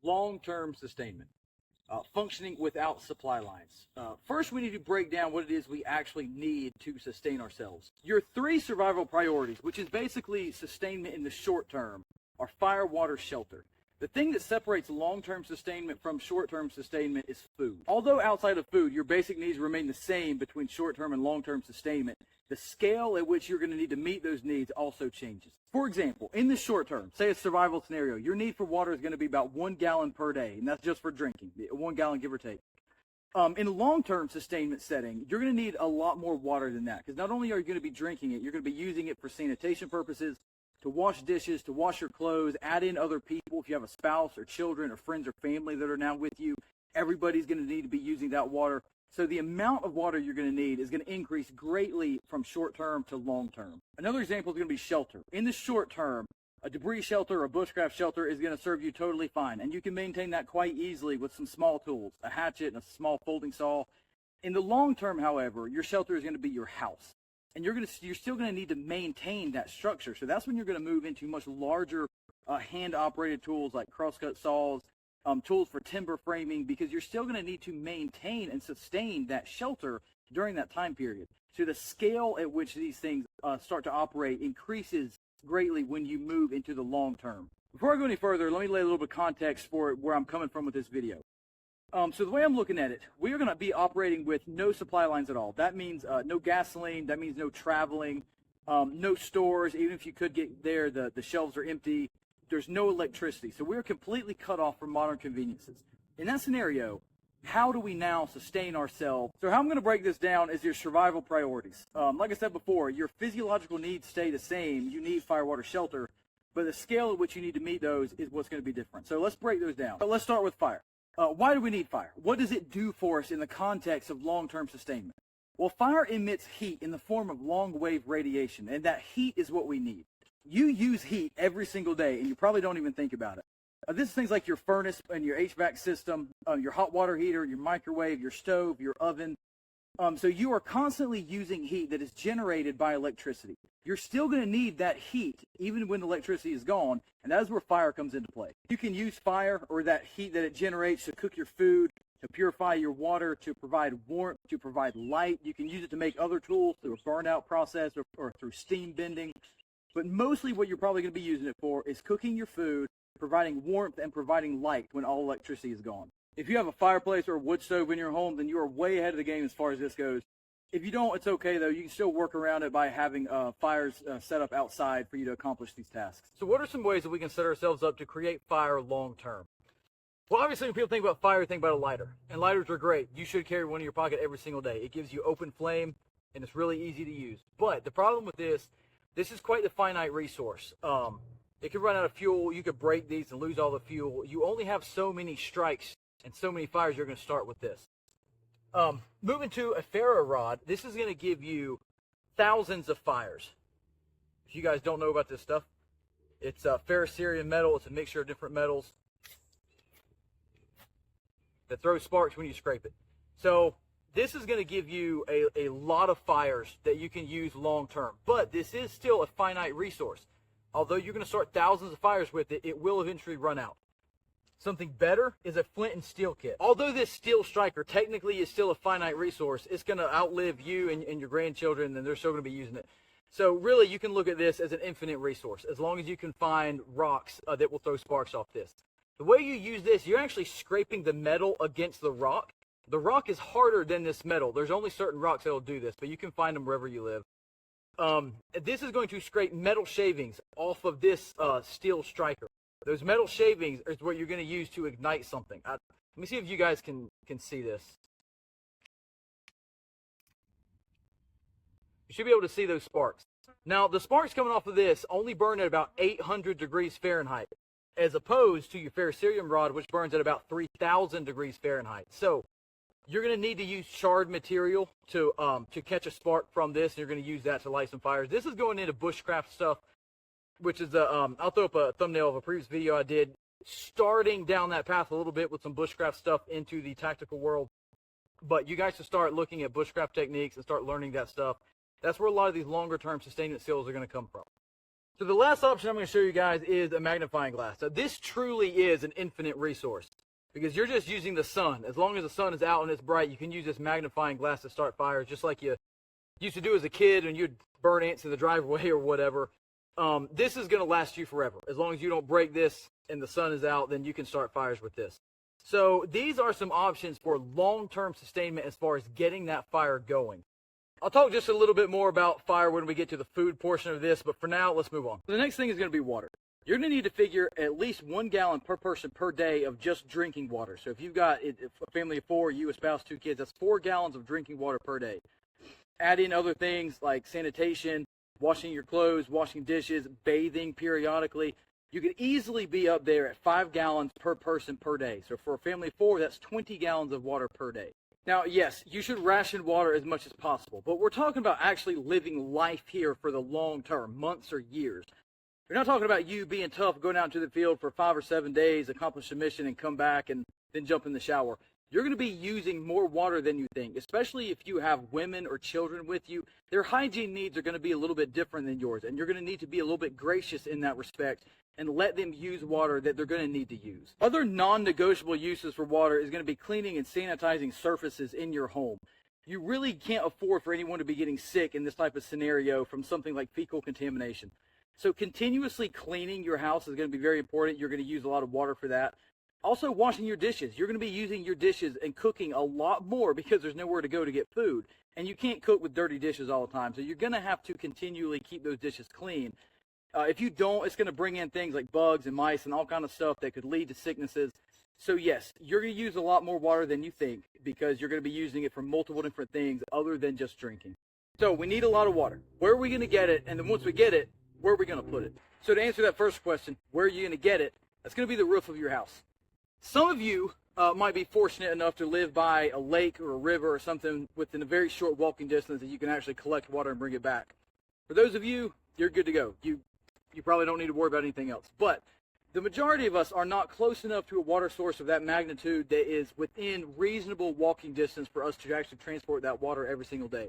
long-term sustainment, functioning without supply lines. First, we need to break down what it is we actually need to sustain ourselves. Your 3 survival priorities, which is basically sustainment in the short term, are fire, water, shelter. The thing that separates long-term sustainment from short-term sustainment is food. Although outside of food, your basic needs remain the same between short-term and long-term sustainment, the scale at which you're going to need to meet those needs also changes. For example, in the short term, say a survival scenario, your need for water is going to be about 1 gallon per day, and that's just for drinking, 1 gallon give or take. In a long-term sustainment setting, you're going to need a lot more water than that, because not only are you going to be drinking it, you're going to be using it for sanitation purposes, to wash dishes, to wash your clothes, add in other people. If you have a spouse or children or friends or family that are now with you, everybody's going to need to be using that water. So the amount of water you're going to need is going to increase greatly from short term to long term. Another example is going to be shelter. In the short term, a debris shelter or a bushcraft shelter is going to serve you totally fine, and you can maintain that quite easily with some small tools, a hatchet and a small folding saw. In the long term, however, your shelter is going to be your house. And you're still going to need to maintain that structure. So that's when you're going to move into much larger hand-operated tools like crosscut saws, tools for timber framing, because you're still going to need to maintain and sustain that shelter during that time period. So the scale at which these things start to operate increases greatly when you move into the long term. Before I go any further, let me lay a little bit of context for where I'm coming from with this video. So the way I'm looking at it, we are going to be operating with no supply lines at all. That means no gasoline. That means no traveling, no stores. Even if you could get there, the shelves are empty. There's no electricity. So we're completely cut off from modern conveniences. In that scenario, how do we now sustain ourselves? So how I'm going to break this down is your survival priorities. Like I said before, your physiological needs stay the same. You need fire, water, shelter. But the scale at which you need to meet those is what's going to be different. So let's break those down. But let's start with fire. Why do we need fire? What does it do for us in the context of long-term sustainment? Well, fire emits heat in the form of long-wave radiation, and that heat is what we need. You use heat every single day, and you probably don't even think about it. This is things like your furnace and your HVAC system, your hot water heater, your microwave, your stove, your oven. So you are constantly using heat that is generated by electricity. You're still going to need that heat even when electricity is gone, and that is where fire comes into play. You can use fire or that heat that it generates to cook your food, to purify your water, to provide warmth, to provide light. You can use it to make other tools through a burnout process or through steam bending. But mostly what you're probably going to be using it for is cooking your food, providing warmth, and providing light when all electricity is gone. If you have a fireplace or a wood stove in your home, then you are way ahead of the game as far as this goes. If you don't, it's okay, though. You can still work around it by having fires set up outside for you to accomplish these tasks. So what are some ways that we can set ourselves up to create fire long term? Well, obviously, when people think about fire, think about a lighter. And lighters are great. You should carry one in your pocket every single day. It gives you open flame, and it's really easy to use. But the problem with this is quite the finite resource. It could run out of fuel. You could break these and lose all the fuel. You only have so many strikes and so many fires you're going to start with this. Moving to a ferro rod, this is going to give you thousands of fires. If you guys don't know about this stuff, it's ferrocerium metal. It's a mixture of different metals that throws sparks when you scrape it. So this is going to give you a lot of fires that you can use long term. But this is still a finite resource. Although you're going to start thousands of fires with it, it will eventually run out. Something better is a flint and steel kit. Although this steel striker technically is still a finite resource, it's going to outlive you and your grandchildren, and they're still going to be using it. So really, you can look at this as an infinite resource, as long as you can find rocks that will throw sparks off this. The way you use this, you're actually scraping the metal against the rock. The rock is harder than this metal. There's only certain rocks that will do this, but you can find them wherever you live. This is going to scrape metal shavings off of this steel striker. Those metal shavings is what you're going to use to ignite something. Let me see if you guys can see this. You should be able to see those sparks. Now, the sparks coming off of this only burn at about 800 degrees Fahrenheit, as opposed to your ferrocerium rod, which burns at about 3,000 degrees Fahrenheit. So you're going to need to use charred material to catch a spark from this, and you're going to use that to light some fires. This is going into bushcraft stuff, which is I'll throw up a thumbnail of a previous video I did, starting down that path a little bit with some bushcraft stuff into the tactical world. But you guys should start looking at bushcraft techniques and start learning that stuff. That's where a lot of these longer-term sustainment skills are going to come from. So the last option I'm going to show you guys is a magnifying glass. So this truly is an infinite resource because you're just using the sun. As long as the sun is out and it's bright, you can use this magnifying glass to start fires, just like you used to do as a kid when you'd burn ants in the driveway or whatever. This is going to last you forever. As long as you don't break this and the sun is out, then you can start fires with this. So these are some options for long-term sustainment as far as getting that fire going. I'll talk just a little bit more about fire when we get to the food portion of this, but for now, let's move on. The next thing is going to be water. You're going to need to figure at least 1 gallon per person per day of just drinking water. So if you've got a family of 4, you, a spouse, 2 kids, that's 4 gallons of drinking water per day. Add in other things like sanitation, washing your clothes, washing dishes, bathing periodically. You could easily be up there at 5 gallons per person per day. So for a family of 4, that's 20 gallons of water per day. Now, yes, you should ration water as much as possible, but we're talking about actually living life here for the long term, months or years. We're not talking about you being tough, going out into the field for 5 or 7 days, accomplish a mission, and come back and then jump in the shower. You're going to be using more water than you think, especially if you have women or children with you. Their hygiene needs are going to be a little bit different than yours, and you're going to need to be a little bit gracious in that respect and let them use water that they're going to need to use. Other non-negotiable uses for water is going to be cleaning and sanitizing surfaces in your home. You really can't afford for anyone to be getting sick in this type of scenario from something like fecal contamination. So continuously cleaning your house is going to be very important. You're going to use a lot of water for that. Also, washing your dishes. You're going to be using your dishes and cooking a lot more because there's nowhere to go to get food. And you can't cook with dirty dishes all the time. So you're going to have to continually keep those dishes clean. If you don't, it's going to bring in things like bugs and mice and all kind of stuff that could lead to sicknesses. So yes, you're going to use a lot more water than you think because you're going to be using it for multiple different things other than just drinking. So we need a lot of water. Where are we going to get it? And then once we get it, where are we going to put it? So to answer that first question, where are you going to get it? That's going to be the roof of your house. Some of you might be fortunate enough to live by a lake or a river or something within a very short walking distance that you can actually collect water and bring it back. For those of you, you're good to go. You probably don't need to worry about anything else. But the majority of us are not close enough to a water source of that magnitude that is within reasonable walking distance for us to actually transport that water every single day.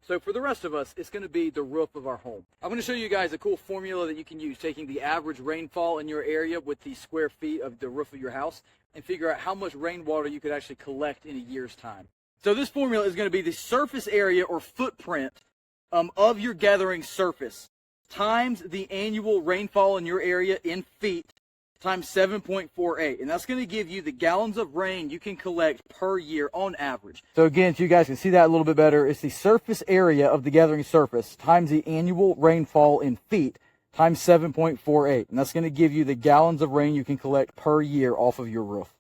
So for the rest of us, it's going to be the roof of our home. I'm going to show you guys a cool formula that you can use, taking the average rainfall in your area with the square feet of the roof of your house and figure out how much rainwater you could actually collect in a year's time. So this formula is going to be the surface area or footprint of your gathering surface times the annual rainfall in your area in feet times 7.48. And that's going to give you the gallons of rain you can collect per year on average. So again, so you guys can see that a little bit better, it's the surface area of the gathering surface times the annual rainfall in feet times 7.48. And that's going to give you the gallons of rain you can collect per year off of your roof.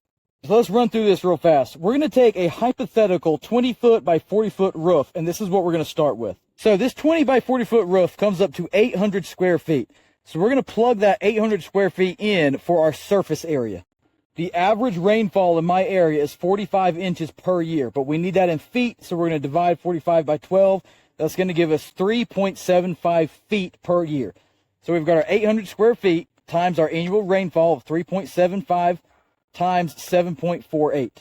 So let's run through this real fast. We're going to take a hypothetical 20-foot by 40-foot roof, and this is what we're going to start with. So this 20 by 40-foot roof comes up to 800 square feet. So we're going to plug that 800 square feet in for our surface area. The average rainfall in my area is 45 inches per year, but we need that in feet, so we're going to divide 45 by 12. That's going to give us 3.75 feet per year. So we've got our 800 square feet times our annual rainfall of 3.75 times 7.48.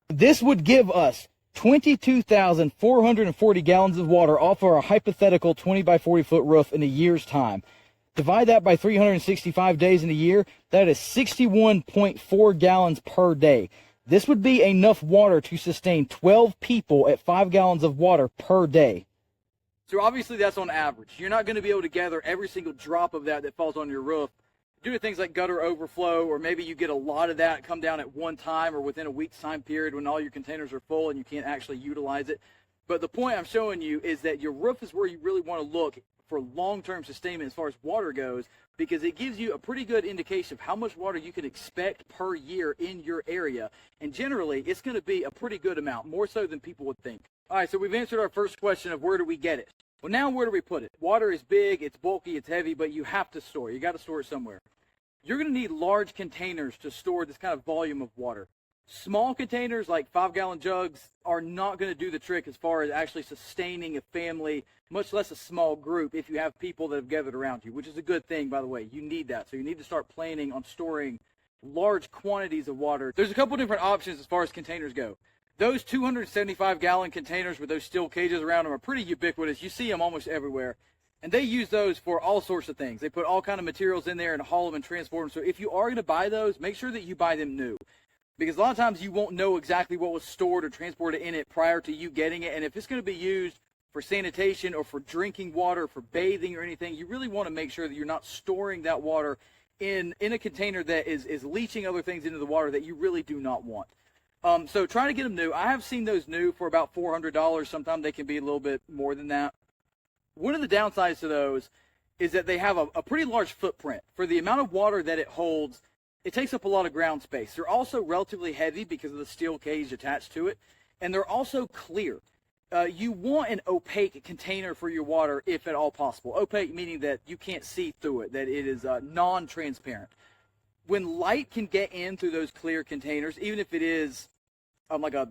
This would give us 22,440 gallons of water off of our hypothetical 20 by 40 foot roof in a year's time. Divide that by 365 days in a year, that is 61.4 gallons per day. This would be enough water to sustain 12 people at 5 gallons of water per day. So obviously that's on average. You're not going to be able to gather every single drop of that falls on your roof due to things like gutter overflow, or maybe you get a lot of that come down at one time or within a week's time period when all your containers are full and you can't actually utilize it. But the point I'm showing you is that your roof is where you really want to look for long-term sustainment as far as water goes, because it gives you a pretty good indication of how much water you can expect per year in your area. And generally, it's going to be a pretty good amount, more so than people would think. All right, so we've answered our first question of where do we get it? Well, now where do we put it? Water is big, it's bulky, it's heavy, but you have to store it. You got to store it somewhere. You're going to need large containers to store this kind of volume of water. Small containers like 5-gallon jugs are not going to do the trick as far as actually sustaining a family, much less a small group if you have people that have gathered around you, which is a good thing, by the way. You need that. So you need to start planning on storing large quantities of water. There's a couple different options as far as containers go. Those 275-gallon containers with those steel cages around them are pretty ubiquitous. You see them almost everywhere. And they use those for all sorts of things. They put all kind of materials in there and haul them and transport them. So if you are going to buy those, make sure that you buy them new. Because a lot of times you won't know exactly what was stored or transported in it prior to you getting it. And if it's going to be used for sanitation or for drinking water, for bathing or anything, you really want to make sure that you're not storing that water in a container that is leaching other things into the water that you really do not want. So try to get them new. I have seen those new for about $400. Sometimes they can be a little bit more than that. One of the downsides to those is that they have a pretty large footprint. For the amount of water that it holds, it takes up a lot of ground space. They're also relatively heavy because of the steel cage attached to it, and they're also clear. You want an opaque container for your water if at all possible. Opaque meaning that you can't see through it, that it is non-transparent. When light can get in through those clear containers, even if it is like a,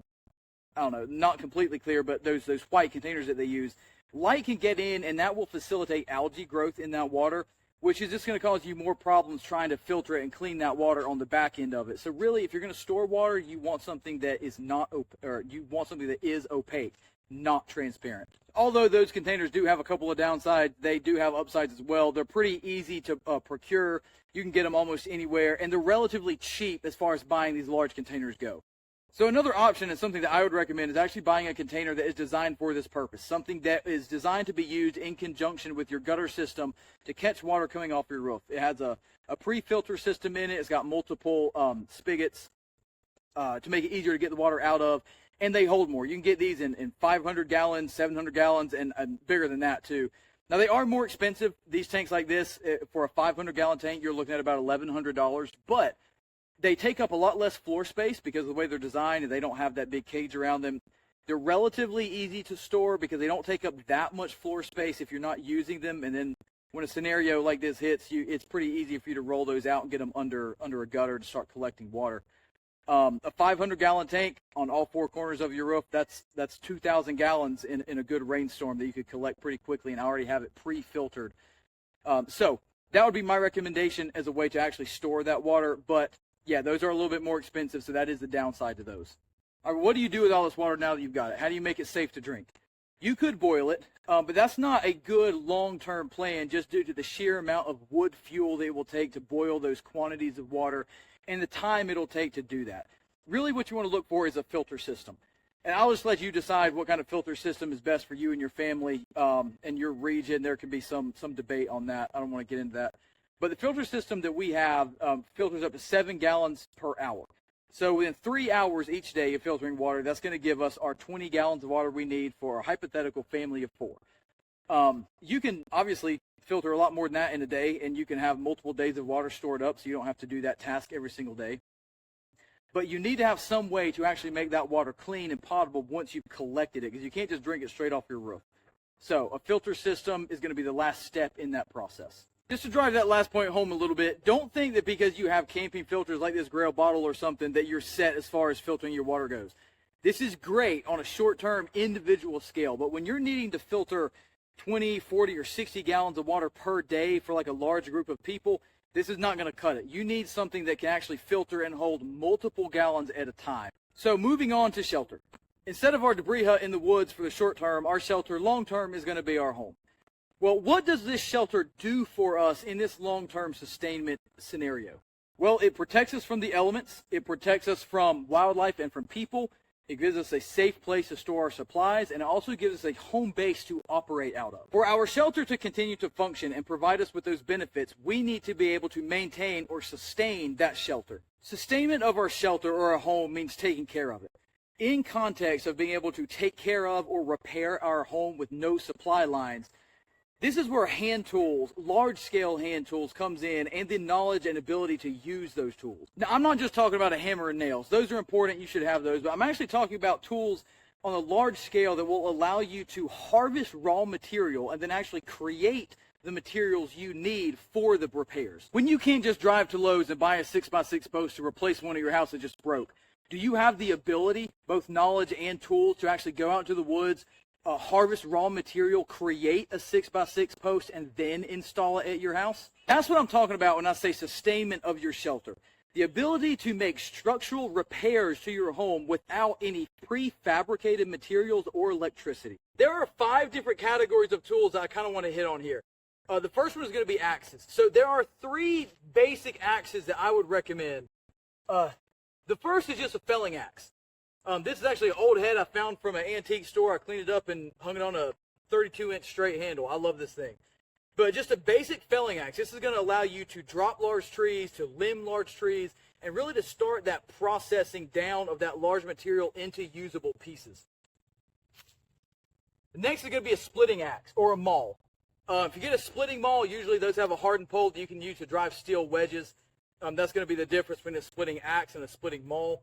I don't know, not completely clear, but those white containers that they use, light can get in, and that will facilitate algae growth in that water, which is just going to cause you more problems trying to filter it and clean that water on the back end of it. So really, if you're going to store water, you want something that is opaque, not transparent. Although those containers do have a couple of downsides, they do have upsides as well. They're pretty easy to procure. You can get them almost anywhere, and they're relatively cheap as far as buying these large containers go. So another option, and something that I would recommend, is actually buying a container that is designed for this purpose, something that is designed to be used in conjunction with your gutter system to catch water coming off your roof. It has a pre-filter system in it. It's got multiple spigots to make it easier to get the water out of, and they hold more. You can get these in 500 gallons, 700 gallons, and bigger than that too. Now, they are more expensive. These tanks like this, for a 500-gallon tank, you're looking at about $1,100, but they take up a lot less floor space because of the way they're designed, and they don't have that big cage around them. They're relatively easy to store because they don't take up that much floor space if you're not using them. And then when a scenario like this hits you, it's pretty easy for you to roll those out and get them under a gutter to start collecting water. A 500-gallon tank on all four corners of your roof, that's 2,000 gallons in a good rainstorm that you could collect pretty quickly, and I already have it pre-filtered. So that would be my recommendation as a way to actually store that water. But yeah, those are a little bit more expensive, so that is the downside to those. All right, what do you do with all this water now that you've got it? How do you make it safe to drink? You could boil it, but that's not a good long-term plan just due to the sheer amount of wood fuel that it will take to boil those quantities of water and the time it'll take to do that. Really what you want to look for is a filter system. And I'll just let you decide what kind of filter system is best for you and your family and your region. There could be some debate on that. I don't want to get into that. But the filter system that we have filters up to 7 gallons per hour. So within 3 hours each day of filtering water, that's going to give us our 20 gallons of water we need for a hypothetical family of 4. You can obviously filter a lot more than that in a day, and you can have multiple days of water stored up, so you don't have to do that task every single day. But you need to have some way to actually make that water clean and potable once you've collected it, because you can't just drink it straight off your roof. So a filter system is going to be the last step in that process. Just to drive that last point home a little bit, don't think that because you have camping filters like this Grail bottle or something that you're set as far as filtering your water goes. This is great on a short-term individual scale, but when you're needing to filter 20, 40, or 60 gallons of water per day for like a large group of people, this is not going to cut it. You need something that can actually filter and hold multiple gallons at a time. So moving on to shelter. Instead of our debris hut in the woods for the short term, our shelter long term is going to be our home. Well, what does this shelter do for us in this long-term sustainment scenario? Well, it protects us from the elements. It protects us from wildlife and from people. It gives us a safe place to store our supplies, and it also gives us a home base to operate out of. For our shelter to continue to function and provide us with those benefits, we need to be able to maintain or sustain that shelter. Sustainment of our shelter or our home means taking care of it. In context of being able to take care of or repair our home with no supply lines, this is where hand tools, large-scale hand tools, comes in, and the knowledge and ability to use those tools. Now, I'm not just talking about a hammer and nails. Those are important. You should have those. But I'm actually talking about tools on a large scale that will allow you to harvest raw material and then actually create the materials you need for the repairs. When you can't just drive to Lowe's and buy a 6x6 post to replace one of your house that just broke, do you have the ability, both knowledge and tools, to actually go out into the woods, harvest raw material, create a 6x6 post, and then install it at your house? That's what I'm talking about when I say sustainment of your shelter. The ability to make structural repairs to your home without any prefabricated materials or electricity. There are 5 different categories of tools that I kind of want to hit on here. The first one is going to be axes. So there are 3 basic axes that I would recommend. The first is just a felling axe. This is actually an old head I found from an antique store. I cleaned it up and hung it on a 32-inch straight handle. I love this thing. But just a basic felling axe. This is going to allow you to drop large trees, to limb large trees, and really to start that processing down of that large material into usable pieces. The next is going to be a splitting axe or a maul. If you get a splitting maul, usually those have a hardened pole that you can use to drive steel wedges. That's going to be the difference between a splitting axe and a splitting maul.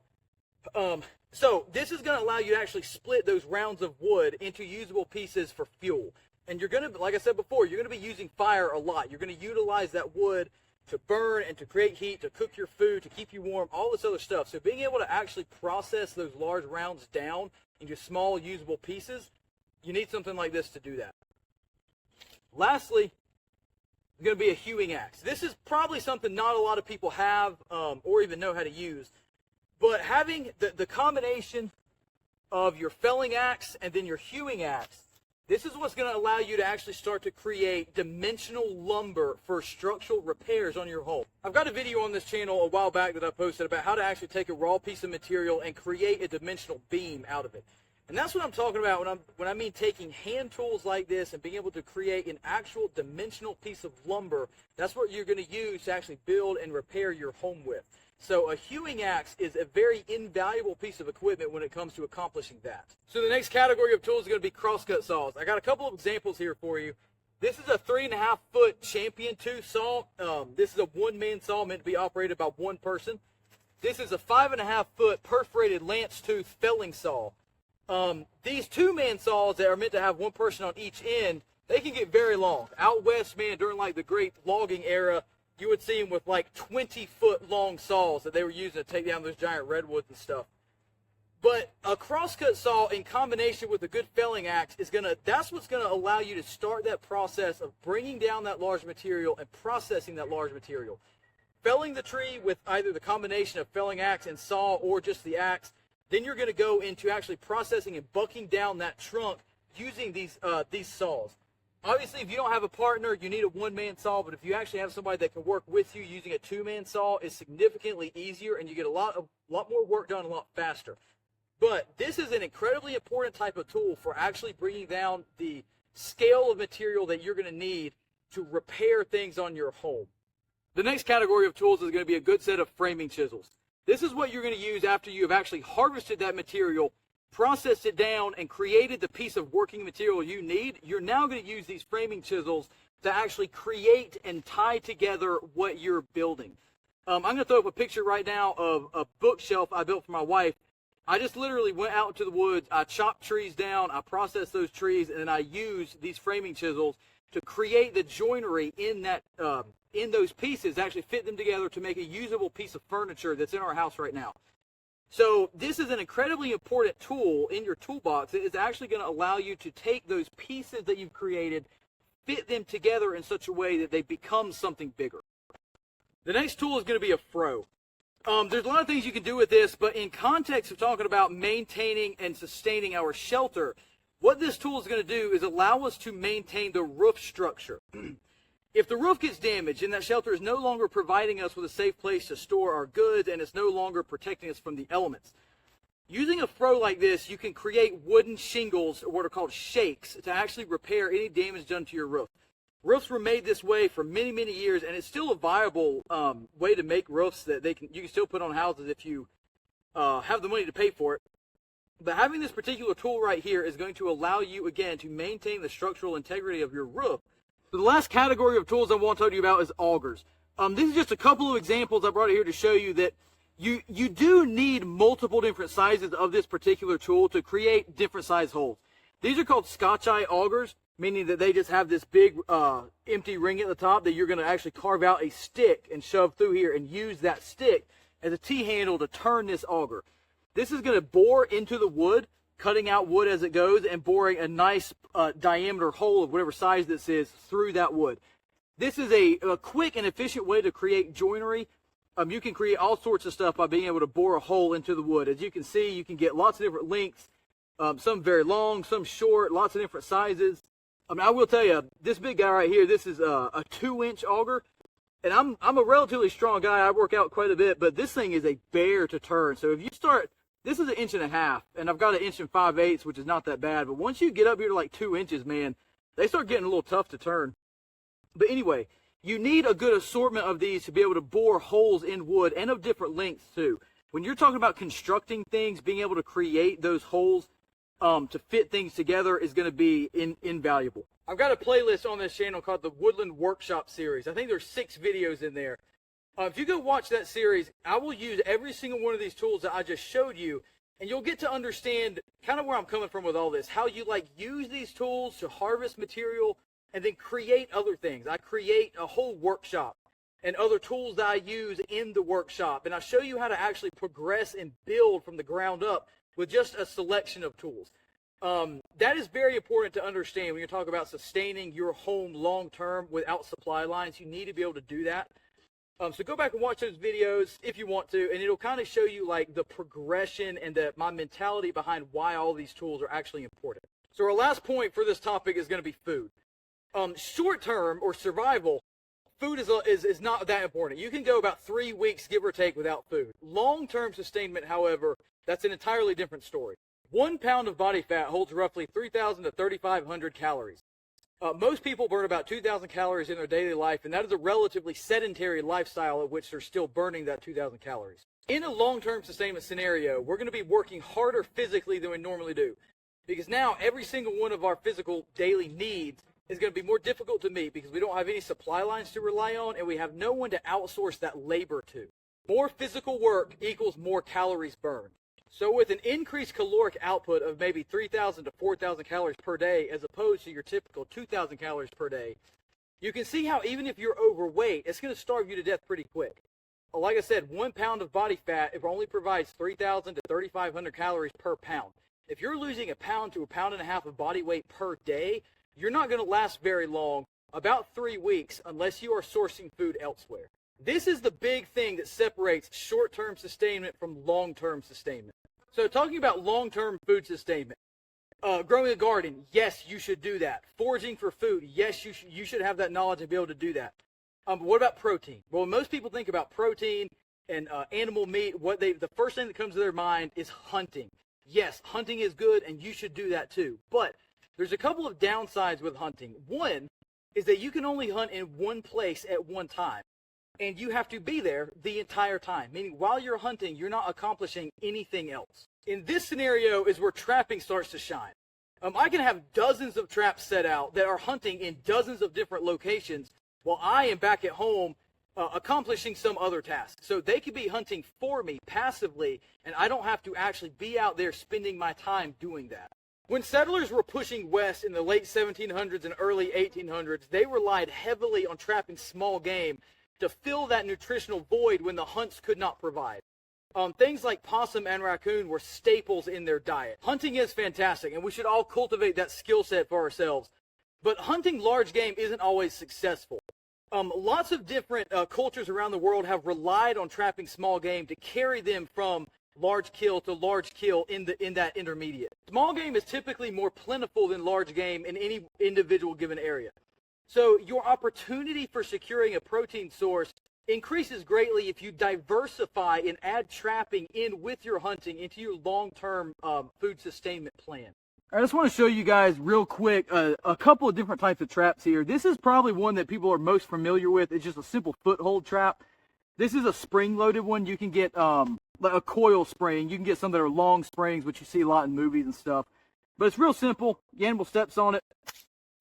So this is going to allow you to actually split those rounds of wood into usable pieces for fuel. And you're going to, like I said before, you're going to be using fire a lot. You're going to utilize that wood to burn and to create heat, to cook your food, to keep you warm, all this other stuff. So being able to actually process those large rounds down into small usable pieces, you need something like this to do that. Lastly, it's going to be a hewing axe. This is probably something not a lot of people have or even know how to use. But having the combination of your felling axe and then your hewing axe, this is what's going to allow you to actually start to create dimensional lumber for structural repairs on your home. I've got a video on this channel a while back that I posted about how to actually take a raw piece of material and create a dimensional beam out of it. And that's what I'm talking about when I mean taking hand tools like this and being able to create an actual dimensional piece of lumber. That's what you're going to use to actually build and repair your home with. So a hewing axe is a very invaluable piece of equipment when it comes to accomplishing that. So the next category of tools is going to be crosscut saws. I got a couple of examples here for you. This is a 3.5-foot champion tooth saw. This is a one-man saw meant to be operated by one person. This is a 5.5-foot perforated lance tooth felling saw. These 2-man saws that are meant to have one person on each end, they can get very long. Out west, man, during like the great logging era, you would see them with like 20-foot long saws that they were using to take down those giant redwoods and stuff. But a crosscut saw in combination with a good felling axe that's what's gonna allow you to start that process of bringing down that large material and processing that large material. Felling the tree with either the combination of felling axe and saw or just the axe, then you're gonna go into actually processing and bucking down that trunk using these saws. Obviously, if you don't have a partner, you need a one-man saw, but if you actually have somebody that can work with you, using a 2-man saw is significantly easier, and you get a lot more work done a lot faster. But this is an incredibly important type of tool for actually bringing down the scale of material that you're going to need to repair things on your home. The next category of tools is going to be a good set of framing chisels. This is what you're going to use after you have actually harvested that material, processed it down, and created the piece of working material you need. You're now going to use these framing chisels to actually create and tie together what you're building. I'm going to throw up a picture right now of a bookshelf I built for my wife. I just literally went out into the woods, I chopped trees down, I processed those trees, and then I used these framing chisels to create the joinery in that in those pieces, actually fit them together to make a usable piece of furniture that's in our house right now. So this is an incredibly important tool in your toolbox. It is actually going to allow you to take those pieces that you've created, fit them together in such a way that they become something bigger. The next tool is going to be a froe. There's a lot of things you can do with this, but in context of talking about maintaining and sustaining our shelter, what this tool is going to do is allow us to maintain the roof structure. If the roof gets damaged and that shelter is no longer providing us with a safe place to store our goods and it's no longer protecting us from the elements, using a froe like this, you can create wooden shingles, or what are called shakes, to actually repair any damage done to your roof. Roofs were made this way for many, many years, and it's still a viable way to make roofs that you can still put on houses if you have the money to pay for it. But having this particular tool right here is going to allow you, again, to maintain the structural integrity of your roof. So the last category of tools I want to talk to you about is augers. This is just a couple of examples I brought here to show you that you do need multiple different sizes of this particular tool to create different size holes. These are called Scotch eye augers, meaning that they just have this big empty ring at the top that you're going to actually carve out a stick and shove through here and use that stick as a T-handle to turn this auger. This is going to bore into the wood, cutting out wood as it goes and boring a nice diameter hole of whatever size this is through that wood. This is a quick and efficient way to create joinery You can create all sorts of stuff by being able to bore a hole into the wood. As you can see, you can get lots of different lengths, some very long, some short, lots of different sizes. I mean, I will tell you, this big guy right here, this is a 2-inch auger. And I'm a relatively strong guy. I work out quite a bit, but this thing is a bear to turn. So if you start, this is 1.5 inches, and I've got 1 5/8 inches, which is not that bad. But once you get up here to like 2 inches, man, they start getting a little tough to turn. But anyway, you need a good assortment of these to be able to bore holes in wood, and of different lengths too. When you're talking about constructing things, being able to create those holes to fit things together is going to be invaluable. I've got a playlist on this channel called the Woodland Workshop Series. I think there's 6 videos in there. If you go watch that series, I will use every single one of these tools that I just showed you, and you'll get to understand kind of where I'm coming from with all this, how you use these tools to harvest material and then create other things. I create a whole workshop and other tools that I use in the workshop, and I show you how to actually progress and build from the ground up with just a selection of tools. That is very important to understand when you're talking about sustaining your home long term without supply lines. You need to be able to do that. So go back and watch those videos if you want to, and it'll kind of show you the progression and my mentality behind why all these tools are actually important. So our last point for this topic is going to be food. Short term or survival, food is not that important. You can go about 3 weeks, give or take, without food. Long term sustainment, however, that's an entirely different story. 1 pound of body fat holds roughly 3,000 to 3,500 calories. Most people burn about 2,000 calories in their daily life, and that is a relatively sedentary lifestyle at which they're still burning that 2,000 calories. In a long-term sustainment scenario, we're going to be working harder physically than we normally do, because now every single one of our physical daily needs is going to be more difficult to meet because we don't have any supply lines to rely on, and we have no one to outsource that labor to. More physical work equals more calories burned. So with an increased caloric output of maybe 3,000 to 4,000 calories per day as opposed to your typical 2,000 calories per day, you can see how even if you're overweight, it's going to starve you to death pretty quick. Like I said, 1 pound of body fat only provides 3,000 to 3,500 calories per pound. If you're losing 1 pound to 1.5 pounds of body weight per day, you're not going to last very long, about 3 weeks, unless you are sourcing food elsewhere. This is the big thing that separates short-term sustainment from long-term sustainment. So talking about long-term food sustainment, growing a garden, yes, you should do that. Foraging for food, yes, you should have that knowledge and be able to do that. But what about protein? Well, when most people think about protein and animal meat, the first thing that comes to their mind is hunting. Yes, hunting is good, and you should do that too. But there's a couple of downsides with hunting. One is that you can only hunt in one place at one time, and you have to be there the entire time, meaning while you're hunting, you're not accomplishing anything else. In this scenario is where trapping starts to shine. I can have dozens of traps set out that are hunting in dozens of different locations while I am back at home accomplishing some other task. So they could be hunting for me passively, and I don't have to actually be out there spending my time doing that. When settlers were pushing west in the late 1700s and early 1800s, they relied heavily on trapping small game to fill that nutritional void when the hunts could not provide. Things like possum and raccoon were staples in their diet. Hunting is fantastic, and we should all cultivate that skill set for ourselves. But hunting large game isn't always successful. Lots of different cultures around the world have relied on trapping small game to carry them from large kill to large kill in that intermediate. Small game is typically more plentiful than large game in any individual given area. So your opportunity for securing a protein source increases greatly if you diversify and add trapping in with your hunting into your long-term food sustainment plan. I just want to show you guys real quick a couple of different types of traps here. This is probably one that people are most familiar with. It's just a simple foothold trap. This is a spring-loaded one. You can get like a coil spring. You can get some that are long springs, which you see a lot in movies and stuff. But it's real simple. The animal steps on it.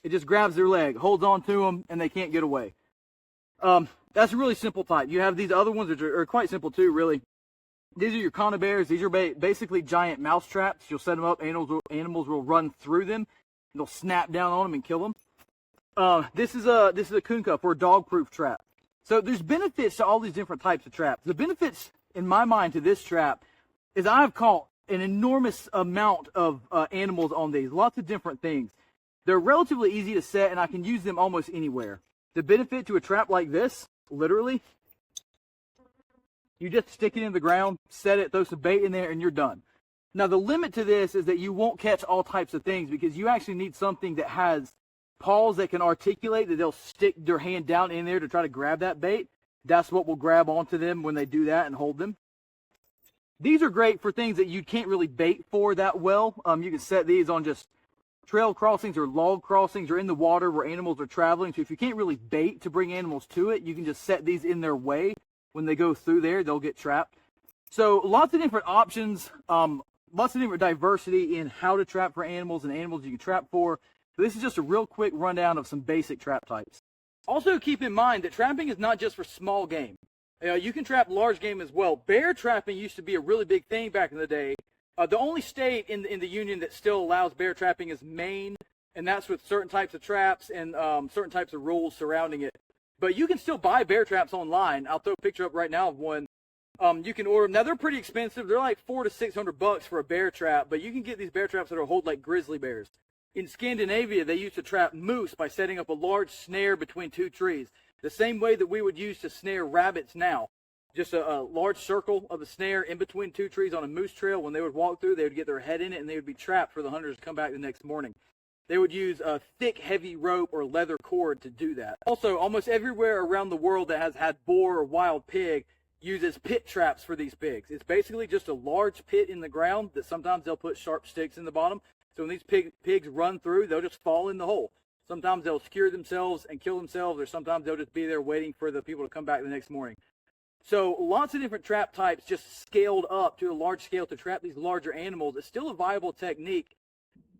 It just grabs their leg, holds on to them, and they can't get away. That's a really simple type. You have these other ones that are quite simple too, really. These are your conibears. These are basically giant mouse traps. You'll set them up. Animals will run through them. They'll snap down on them and kill them. This is a coon cuff or a dog-proof trap. So there's benefits to all these different types of traps. The benefits, in my mind, to this trap is I've caught an enormous amount of animals on these. Lots of different things. They're relatively easy to set, and I can use them almost anywhere. The benefit to a trap like this, literally, You just stick it in the ground, set it, throw some bait in there, and you're done. Now, the limit to this is that you won't catch all types of things because you actually need something that has paws that can articulate, that they'll stick their hand down in there to try to grab that bait. That's what will grab onto them when they do that and hold them. These are great for things that you can't really bait for that well. You can set these on just trail crossings or log crossings or in the water where animals are traveling. So if you can't really bait to bring animals to it, you can just set these in their way. When they go through there, they'll get trapped. So lots of different options, lots of different diversity in how to trap for animals and animals you can trap for. So this is just a real quick rundown of some basic trap types. Also keep in mind that trapping is not just for small game. You can trap large game as well. Bear trapping used to be a really big thing back in the day. The only state in the union that still allows bear trapping is Maine, and that's with certain types of traps and certain types of rules surrounding it. But you can still buy bear traps online. I'll throw a picture up right now of one. You can order them. Now, they're pretty expensive. They're like $400 to $600 for a bear trap, but you can get these bear traps that are hold like grizzly bears. In Scandinavia, they used to trap moose by setting up a large snare between two trees, the same way that we would use to snare rabbits now. Just a large circle of a snare in between two trees on a moose trail. When they would walk through, they would get their head in it, and they would be trapped for the hunters to come back the next morning. They would use a thick, heavy rope or leather cord to do that. Also, almost everywhere around the world that has had boar or wild pig uses pit traps for these pigs. It's basically just a large pit in the ground that sometimes they'll put sharp sticks in the bottom. So when these pigs run through, they'll just fall in the hole. Sometimes they'll skewer themselves and kill themselves, or sometimes they'll just be there waiting for the people to come back the next morning. So lots of different trap types just scaled up to a large scale to trap these larger animals. It's still a viable technique.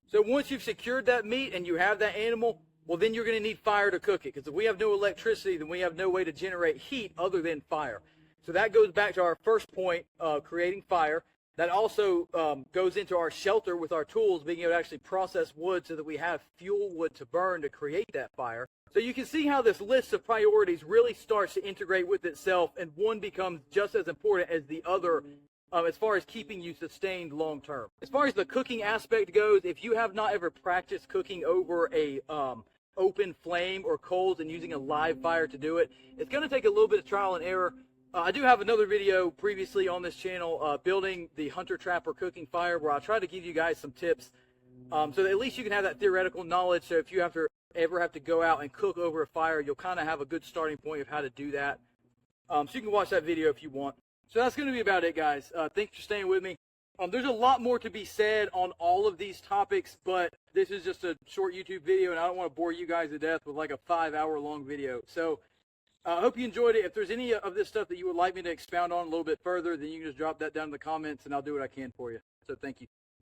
So once you've secured that meat and you have that animal, well, then you're going to need fire to cook it. Because if we have no electricity, then we have no way to generate heat other than fire. So that goes back to our first point of creating fire. That also goes into our shelter with our tools, being able to actually process wood so that we have fuel wood to burn to create that fire. So you can see how this list of priorities really starts to integrate with itself, and one becomes just as important as the other as far as keeping you sustained long term. As far as the cooking aspect goes, if you have not ever practiced cooking over a open flame or coals and using a live fire to do it, it's going to take a little bit of trial and error. I do have another video previously on this channel building the hunter trapper cooking fire, where I'll try to give you guys some tips so that at least you can have that theoretical knowledge. So if you ever have to go out and cook over a fire, you'll kind of have a good starting point of how to do that. So you can watch that video if you want. So that's going to be about it, guys. Thanks for staying with me. There's a lot more to be said on all of these topics, but this is just a short YouTube video, and I don't want to bore you guys to death with like a 5-hour-long video. So I hope you enjoyed it. If there's any of this stuff that you would like me to expound on a little bit further, then you can just drop that down in the comments, and I'll do what I can for you. So thank you.